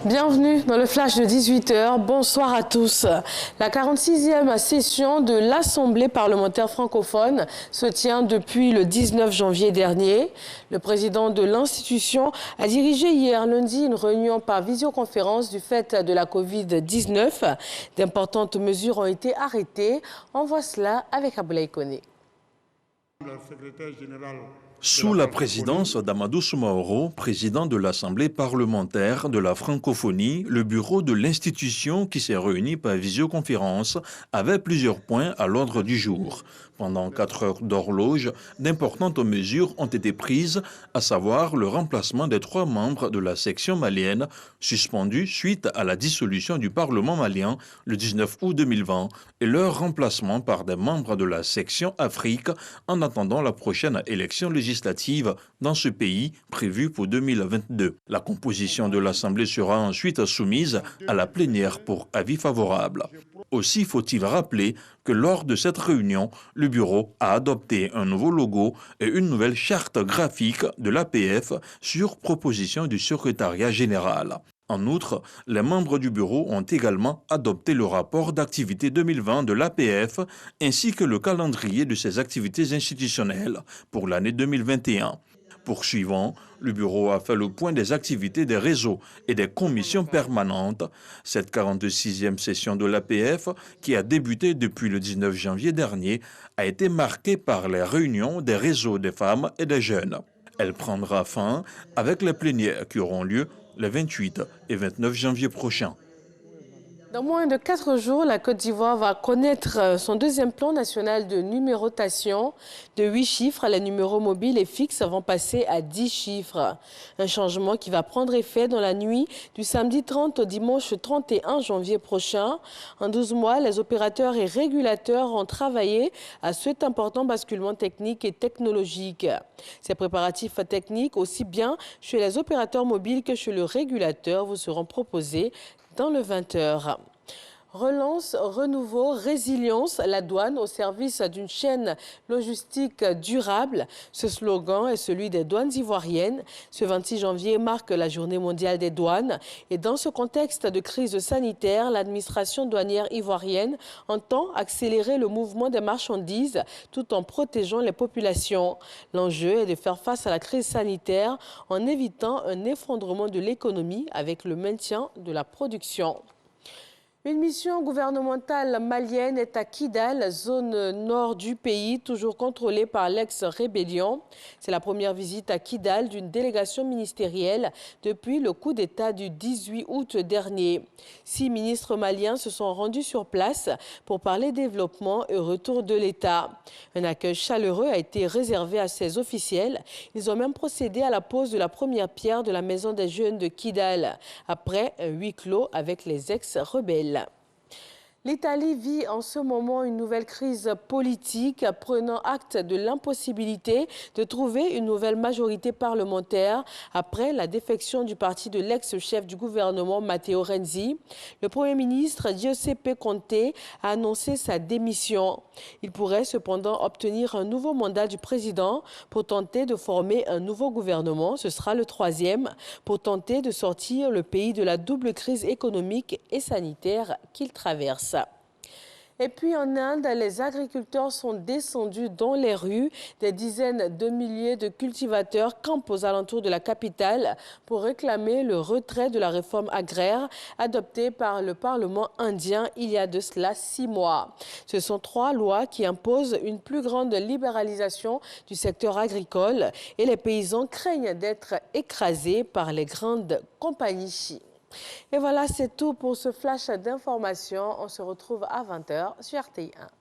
Bienvenue dans le flash de 18 h. Bonsoir à tous. La 46e session de l'Assemblée parlementaire francophone se tient depuis le 19 janvier dernier. Le président de l'institution a dirigé hier lundi une réunion par visioconférence du fait de la Covid-19. D'importantes mesures ont été arrêtées. On voit cela avec Aboulaye Koné. Sous la présidence d'Amadou Soumaoro, président de l'Assemblée parlementaire de la francophonie, le bureau de l'institution qui s'est réuni par visioconférence avait plusieurs points à l'ordre du jour. Pendant 4 heures d'horloge, d'importantes mesures ont été prises, à savoir le remplacement des 3 membres de la section malienne, suspendus suite à la dissolution du Parlement malien le 19 août 2020, et leur remplacement par des membres de la section Afrique en attendant la prochaine élection législative dans ce pays prévue pour 2022. La composition de l'Assemblée sera ensuite soumise à la plénière pour avis favorable. Aussi faut-il rappeler que lors de cette réunion, le bureau a adopté un nouveau logo et une nouvelle charte graphique de l'APF sur proposition du secrétariat général. En outre, les membres du bureau ont également adopté le rapport d'activité 2020 de l'APF ainsi que le calendrier de ses activités institutionnelles pour l'année 2021. Poursuivant, le bureau a fait le point des activités des réseaux et des commissions permanentes. Cette 46e session de l'APF, qui a débuté depuis le 19 janvier dernier, a été marquée par les réunions des réseaux des femmes et des jeunes. Elle prendra fin avec les plénières qui auront lieu les 28 et 29 janvier prochains. Dans moins de 4 jours, la Côte d'Ivoire va connaître son deuxième plan national de numérotation. De 8 chiffres, les numéros mobiles et fixes vont passer à 10 chiffres. Un changement qui va prendre effet dans la nuit du samedi 30 au dimanche 31 janvier prochain. En 12 mois, les opérateurs et régulateurs ont travaillé à cet important basculement technique et technologique. Ces préparatifs techniques, aussi bien chez les opérateurs mobiles que chez le régulateur, vous seront proposés dans le 20 h. Relance, renouveau, résilience, la douane au service d'une chaîne logistique durable. Ce slogan est celui des douanes ivoiriennes. Ce 26 janvier marque la journée mondiale des douanes. Et dans ce contexte de crise sanitaire, l'administration douanière ivoirienne entend accélérer le mouvement des marchandises tout en protégeant les populations. L'enjeu est de faire face à la crise sanitaire en évitant un effondrement de l'économie avec le maintien de la production. Une mission gouvernementale malienne est à Kidal, zone nord du pays, toujours contrôlée par l'ex-rébellion. C'est la première visite à Kidal d'une délégation ministérielle depuis le coup d'État du 18 août dernier. 6 ministres maliens se sont rendus sur place pour parler développement et retour de l'État. Un accueil chaleureux a été réservé à ces officiels. Ils ont même procédé à la pose de la première pierre de la maison des jeunes de Kidal, après un huis clos avec les ex-rebelles. L'Italie vit en ce moment une nouvelle crise politique, prenant acte de l'impossibilité de trouver une nouvelle majorité parlementaire après la défection du parti de l'ex-chef du gouvernement Matteo Renzi. Le Premier ministre Giuseppe Conte a annoncé sa démission. Il pourrait cependant obtenir un nouveau mandat du président pour tenter de former un nouveau gouvernement. Ce sera le 3e pour tenter de sortir le pays de la double crise économique et sanitaire qu'il traverse. Et puis en Inde, les agriculteurs sont descendus dans les rues. Des dizaines de milliers de cultivateurs campent aux alentours de la capitale pour réclamer le retrait de la réforme agraire adoptée par le Parlement indien il y a de cela 6 mois. Ce sont 3 lois qui imposent une plus grande libéralisation du secteur agricole et les paysans craignent d'être écrasés par les grandes compagnies. Et voilà, c'est tout pour ce flash d'information. On se retrouve à 20 h sur RTI 1.